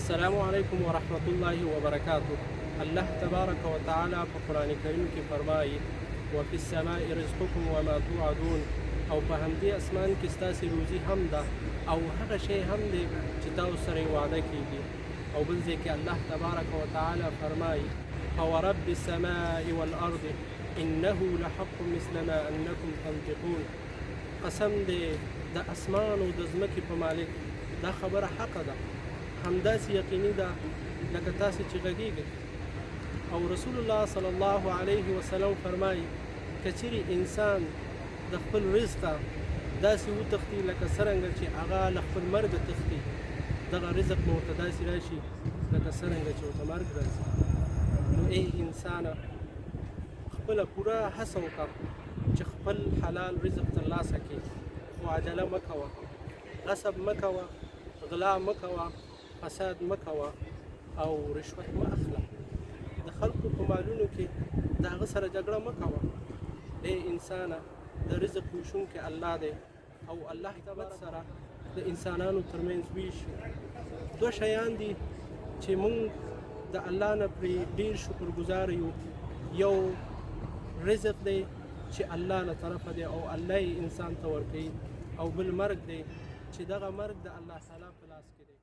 السلام علیکم ورحمت الله وبرکاته. الله تبارک و تعالی په قرآن کریم کې فرمایي وفي السماء رزقكم وما توعدون، او په همدې اسمان کې ستاسې روزي هم ده او هغه شی هم دی چې تاسو سره یې وعده کېږي. او بل ځای کې الله تبارک و تعالی فرمایي فورب السماء والارض انه لحق مثل ما انکم تنطقون. قسم دی د اسمان او د ځمکې په مالک، دا خبره حقه ده، همداسې یقیني ده لکه تاسې چې غږیږئ. او رسول الله صلی الله علیه وسلم فرمایي که چیرې انسان د خپل رزقه داسې وتښتي لکه څرنګه چې هغه له خپل مرګه تښتي، دغه رزق به ورته داسې راشي لکه څرنګه چې ورته مرګ راځي. نو ای انسانه، خپله پوره هڅه وکړه چې خپل حلال رزق ترلاسه کړي، خو عجله مه کوه، غصب مه کوه، غلا مه کوه، فساد مه کوه او رشوت مه اخله. د خلکو په مالونو کې د هغه سره جګړه مه کوه. ای انسانه، د رزق ویشونکی الله دی او الله تبارک سره د انسانانو ترمنځ ویشي. دوه شیان دي چې موږ د الله نه پرې ډېر شکرګزار یو. یو رزق دی چې الله له طرفه دی او الله یې انسان ته ورکوي، او بل مرګ دی چې دغه مرګ د الله تعالی په لاس کې دی.